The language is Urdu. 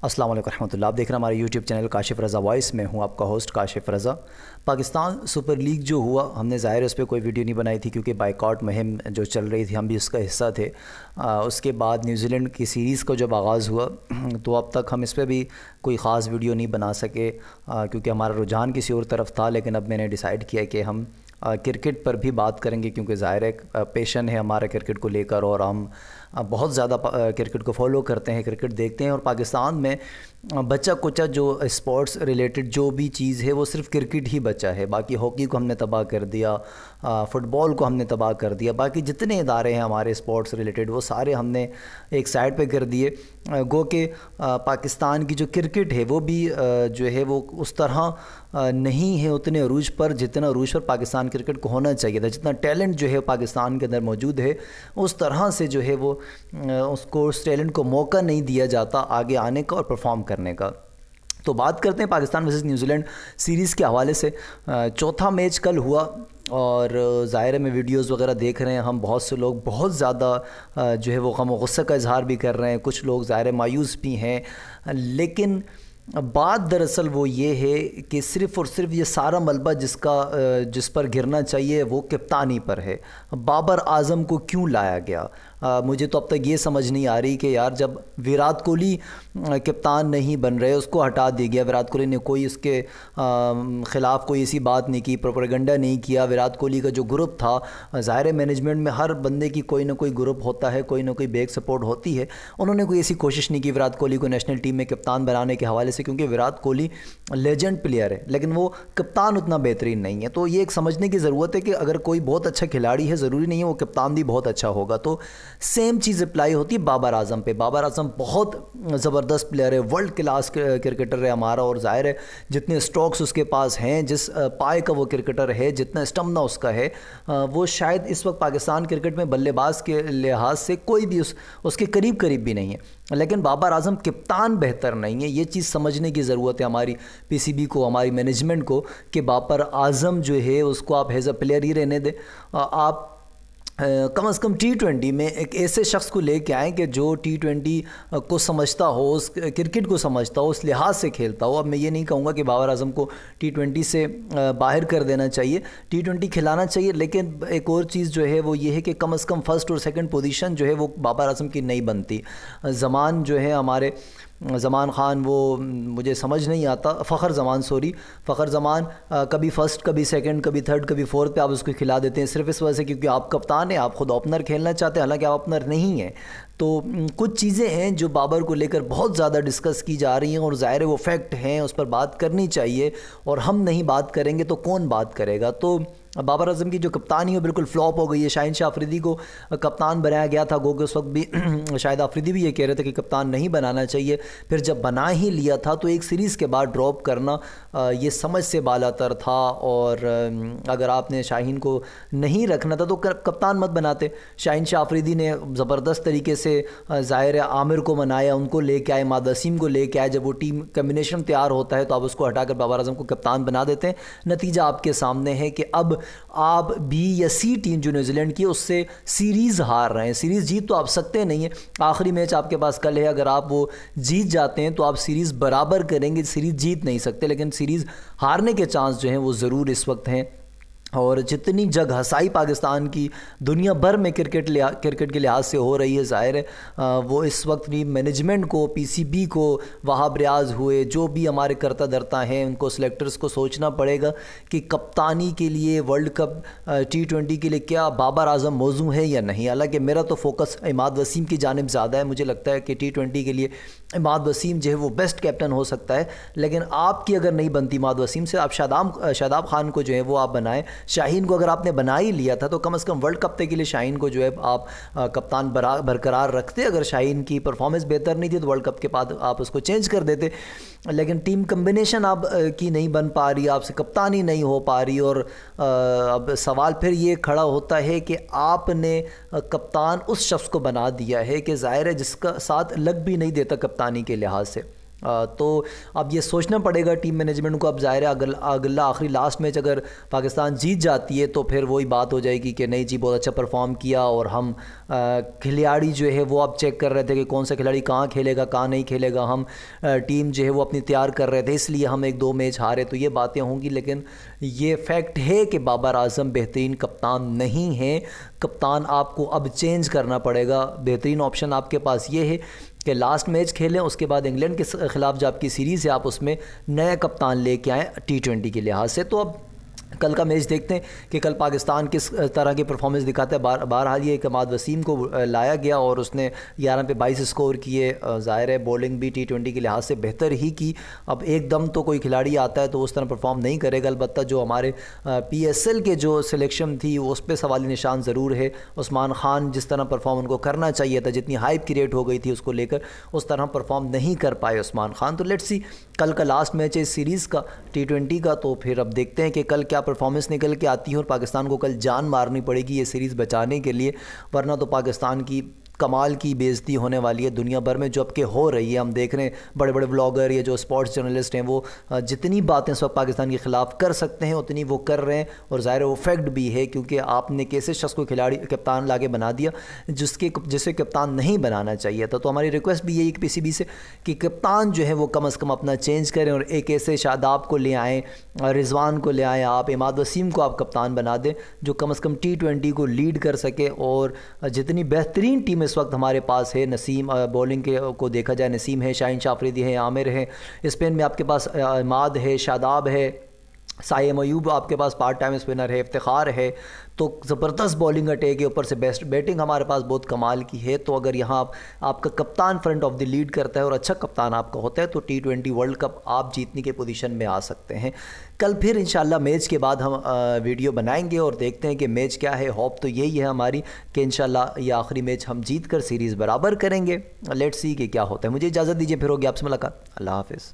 السلام علیکم ورحمۃ اللہ. آپ دیکھ رہے ہیں ہمارے یوٹیوب چینل کاشف رضا وائس. میں ہوں آپ کا ہوسٹ کاشف رضا. پاکستان سپر لیگ جو ہوا، ہم نے ظاہر اس پہ کوئی ویڈیو نہیں بنائی تھی کیونکہ بائیکاٹ مہم جو چل رہی تھی ہم بھی اس کا حصہ تھے. اس کے بعد نیوزی لینڈ کی سیریز کا جب آغاز ہوا تو اب تک ہم اس پہ بھی کوئی خاص ویڈیو نہیں بنا سکے کیونکہ ہمارا رجحان کسی اور طرف تھا. لیکن اب میں نے ڈیسائیڈ کیا کہ ہم کرکٹ پر بھی بات کریں گے کیونکہ ظاہر ہے پیشن ہے ہمارا کرکٹ کو لے کر، اور ہم بہت زیادہ کرکٹ کو فالو کرتے ہیں، کرکٹ دیکھتے ہیں. اور پاکستان میں بچہ کچا جو اسپورٹس ریلیٹڈ جو بھی چیز ہے وہ صرف کرکٹ ہی بچا ہے. باقی ہاکی کو ہم نے تباہ کر دیا، فٹ بال کو ہم نے تباہ کر دیا، باقی جتنے ادارے ہیں ہمارے اسپورٹس ریلیٹڈ وہ سارے ہم نے ایک سائڈ پہ کر دیے. گو کہ پاکستان کی جو کرکٹ ہے وہ بھی جو ہے وہ اس طرح نہیں ہے اتنے عروج پر جتنا عروج پر پاکستان کرکٹ کو ہونا چاہیے تھا. جتنا ٹیلنٹ جو ہے پاکستان کے اندر موجود ہے اس طرح سے جو ہے وہ اس ٹیلنٹ کو موقع نہیں دیا جاتا آگے آنے کا اور پرفارم کرنے کا. تو بات کرتے ہیں Pakistan versus New Zealand series کے حوالے سے. چوتھا میچ کل ہوا اور ظاہر میں ویڈیوز وغیرہ دیکھ رہے ہیں ہم، بہت سے لوگ بہت زیادہ جو ہے وہ غم و غصہ کا اظہار بھی کر رہے ہیں، کچھ لوگ ظاہر مایوس بھی ہیں. لیکن بات دراصل وہ یہ ہے کہ صرف اور صرف یہ سارا ملبہ جس پر گرنا چاہیے وہ کپتانی پر ہے. بابر اعظم کو کیوں لایا گیا؟ مجھے تو اب تک یہ سمجھ نہیں آ رہی کہ یار جب ویرات کوہلی کپتان نہیں بن رہے، اس کو ہٹا دیا گیا، ویرات کوہلی نے کوئی اس کے خلاف کوئی ایسی بات نہیں کی، پروپیگنڈا نہیں کیا. ویرات کوہلی کا جو گروپ تھا، ظاہر مینجمنٹ میں ہر بندے کی کوئی نہ کوئی گروپ ہوتا ہے، کوئی نہ کوئی بیک سپورٹ ہوتی ہے. انہوں نے کوئی ایسی کوشش نہیں کی ویرات کوہلی کو نیشنل ٹیم میں کپتان بنانے کے حوالے سے، کیونکہ ویرات کوہلی لیجنڈ پلیئر ہے لیکن وہ کپتان اتنا بہترین نہیں ہے. تو یہ ایک سمجھنے کی ضرورت ہے کہ اگر کوئی بہت اچھا کھلاڑی ہے ضروری نہیں ہے وہ کپتان بھی بہت اچھا ہوگا. تو سیم چیز اپلائی ہوتی ہے بابر اعظم پہ. بابر اعظم بہت زبردست پلیئر ہے، ورلڈ کلاس کرکٹر ہے ہمارا، اور ظاہر ہے جتنے سٹروکس اس کے پاس ہیں، جس پائے کا وہ کرکٹر ہے، جتنا اسٹمنا اس کا ہے، وہ شاید اس وقت پاکستان کرکٹ میں بلے باز کے لحاظ سے کوئی بھی اس کے قریب بھی نہیں ہے. لیکن بابر اعظم کپتان بہتر نہیں ہے. یہ چیز سمجھنے کی ضرورت ہے ہماری پی سی بی کو، ہماری مینجمنٹ کو، کہ بابر اعظم جو ہے اس کو آپ ایز اے پلیئر ہی رہنے دیں. آپ کم از کم T20 میں ایک ایسے شخص کو لے کے آئیں کہ جو T20 کو سمجھتا ہو، اس کرکٹ کو سمجھتا ہو، اس لحاظ سے کھیلتا ہو. اب میں یہ نہیں کہوں گا کہ بابر اعظم کو T20 سے باہر کر دینا چاہیے، T20 کھلانا چاہیے. لیکن ایک اور چیز جو ہے وہ یہ ہے کہ کم از کم فرسٹ اور سیکنڈ پوزیشن جو ہے وہ بابر اعظم کی نہیں بنتی. زمان جو ہے ہمارے زمان خان، وہ مجھے سمجھ نہیں آتا، فخر زمان کبھی فرسٹ کبھی سیکنڈ کبھی تھرڈ کبھی فورتھ پہ آپ اس کو کھلا دیتے ہیں صرف اس وجہ سے کیونکہ آپ کپتان ہیں، آپ خود اوپنر کھیلنا چاہتے ہیں، حالانکہ آپ اوپنر نہیں ہیں. تو کچھ چیزیں ہیں جو بابر کو لے کر بہت زیادہ ڈسکس کی جا رہی ہیں اور ظاہر وہ فیکٹ ہیں، اس پر بات کرنی چاہیے، اور ہم نہیں بات کریں گے تو کون بات کرے گا؟ تو بابر اعظم کی جو کپتانی ہے بالکل فلاپ ہو گئی ہے. شاہین شاہ آفریدی کو کپتان بنایا گیا تھا، گو کہ اس وقت بھی شاید آفریدی بھی یہ کہہ رہے تھے کہ کپتان نہیں بنانا چاہیے. پھر جب بنا ہی لیا تھا تو ایک سیریز کے بعد ڈراپ کرنا یہ سمجھ سے بالا تر تھا. اور اگر آپ نے شاہین کو نہیں رکھنا تھا تو کپتان مت بناتے. شاہین شاہ آفریدی نے زبردست طریقے سے ظاہر عامر کو منایا، ان کو لے کے آئے، ماد وسیم کو لے کے آئے. جب وہ ٹیم کمبینیشن تیار ہوتا ہے تو آپ اس کو ہٹا کر بابر اعظم کو کپتان بنا دیتے ہیں. نتیجہ آپ کے سامنے ہے کہ اب آپ بی یا سی ٹیم جو نیوزی لینڈ کی اس سے سیریز ہار رہے ہیں. سیریز جیت تو آپ سکتے نہیں ہیں، آخری میچ آپ کے پاس کل ہے، اگر آپ وہ جیت جاتے ہیں تو آپ سیریز برابر کریں گے، سیریز جیت نہیں سکتے، لیکن سیریز ہارنے کے چانس جو ہیں وہ ضرور اس وقت ہیں. اور جتنی جگ ہسائی پاکستان کی دنیا بھر میں کرکٹ کے لحاظ سے ہو رہی ہے، ظاہر ہے وہ اس وقت بھی مینجمنٹ کو، پی سی بی کو، وہاب ریاض ہوئے، جو بھی ہمارے کرتا درتا ہیں، ان کو سلیکٹرز کو سوچنا پڑے گا کہ کپتانی کے لیے ورلڈ کپ T20 کے لیے کیا بابر اعظم موزوں ہے یا نہیں. حالانکہ میرا تو فوکس عماد وسیم کی جانب زیادہ ہے. مجھے لگتا ہے کہ T20 کے لیے عماد وسیم جو ہے وہ بیسٹ کیپٹن ہو سکتا ہے. لیکن آپ کی اگر نہیں بنتی عماد وسیم سے، آپ شاداب خان کو جو ہے وہ آپ بنائیں. شاہین کو اگر آپ نے بنا ہی لیا تھا تو کم از کم ورلڈ کپ کے لیے شاہین کو جو ہے آپ کپتان برقرار رکھتے. اگر شاہین کی پرفارمنس بہتر نہیں تھی تو ورلڈ کپ کے بعد آپ اس کو چینج کر دیتے. لیکن ٹیم کمبینیشن آپ کی نہیں بن پا رہی، آپ سے کپتانی نہیں ہو پا رہی، اور اب سوال پھر یہ کھڑا ہوتا ہے کہ آپ نے کپتان اس شخص کو بنا دیا ہے کہ ظاہر ہے جس کا ساتھ لگ بھی نہیں دیتا کپتانی کے لحاظ سے. تو اب یہ سوچنا پڑے گا ٹیم مینجمنٹ کو. اب ظاہر ہے اگلا آخری لاسٹ میچ اگر پاکستان جیت جاتی ہے تو پھر وہی بات ہو جائے گی کہ نہیں جی بہت اچھا پرفارم کیا, اور ہم کھلاڑی جو ہے وہ اب چیک کر رہے تھے کہ کون سا کھلاڑی کہاں کھیلے گا کہاں نہیں کھیلے گا, ہم ٹیم جو ہے وہ اپنی تیار کر رہے تھے اس لیے ہم 1-2 میچ ہارے, تو یہ باتیں ہوں گی. لیکن یہ فیکٹ ہے کہ بابر اعظم بہترین کپتان نہیں ہیں. کپتان آپ کو اب چینج کرنا پڑے گا. بہترین آپشن آپ کے پاس یہ ہے کہ لاسٹ میچ کھیلیں, اس کے بعد انگلینڈ کے خلاف جو آپ کی سیریز ہے آپ اس میں نیا کپتان لے کے آئیں T20 کے لحاظ سے. تو اب کل کا میچ دیکھتے ہیں کہ کل پاکستان کس طرح کی پرفارمنس دکھاتا ہے. بہرحال یہ کہ عماد وسیم کو لایا گیا اور اس نے 11 پہ 22 اسکور کیے. ظاہر ہے بولنگ بھی T20 کے لحاظ سے بہتر ہی کی. اب ایک دم تو کوئی کھلاڑی آتا ہے تو اس طرح پرفارم نہیں کرے گا. البتہ جو ہمارے PSL کے جو سلیکشن تھی اس پہ سوالی نشان ضرور ہے. عثمان خان جس طرح پرفارم ان کو کرنا چاہیے تھا, جتنی ہائپ کریٹ ہو گئی تھی اس کو لے کر, اس طرح پرفارم نہیں کر پائے عثمان خان. تو لیٹس سی کل کا لاسٹ میچ ہے اس سیریز کا T20 کا, تو پھر اب دیکھتے ہیں کہ کل کیا پرفارمنس نکل کے آتی ہے, اور پاکستان کو کل جان مارنی پڑے گی یہ سیریز بچانے کے لیے, ورنہ تو پاکستان کی کمال کی بے عزتی ہونے والی ہے دنیا بھر میں جو اب کہ ہو رہی ہے. ہم دیکھ رہے ہیں بڑے بڑے بلاگر یا جو اسپورٹس جرنلسٹ ہیں وہ جتنی باتیں اس وقت پاکستان کے خلاف کر سکتے ہیں اتنی وہ کر رہے ہیں, اور ظاہر ہے وہ فیکٹ بھی ہے کیونکہ آپ نے کیسے شخص کو کپتان لا کے بنا دیا جسے کپتان نہیں بنانا چاہیے تھا. تو ہماری ریکویسٹ بھی یہی PCB سے کہ کپتان جو ہے وہ کم از کم اپنا چینج کریں, اور ایک ایسے شاداب کو لے آئیں, رضوان کو لے آئیں, آپ عماد وسیم کو آپ کپتان بنا دیں جو کم از کم T20 کو لیڈ کر سکے. اور جتنی بہترین ٹیم اس وقت ہمارے پاس ہے, نسیم بولنگ کے کو دیکھا جائے, نسیم ہے, شاہین شاہ افریدی ہے, عامر ہے, اسپین میں آپ کے پاس عماد ہے, شاداب ہے, سائم ایوب آپ کے پاس پارٹ ٹائم اسپنر ہے, افتخار ہے, تو زبردست بولنگ اٹیک ہے, اوپر سے بیسٹ بیٹنگ ہمارے پاس بہت کمال کی ہے. تو اگر یہاں آپ کا کپتان فرنٹ آف دی لیڈ کرتا ہے اور اچھا کپتان آپ کا ہوتا ہے تو T20 ورلڈ کپ آپ جیتنے کے پوزیشن میں آ سکتے ہیں. کل پھر انشاءاللہ میچ کے بعد ہم ویڈیو بنائیں گے اور دیکھتے ہیں کہ میچ کیا ہے. ہوپ تو یہی ہے ہماری کہ انشاءاللہ یہ آخری میچ ہم جیت کر سیریز برابر کریں گے. لیٹس سی کہ کیا ہوتا ہے. مجھے اجازت دیجیے, پھر ہوگی آپ سے ملاقات. اللہ حافظ.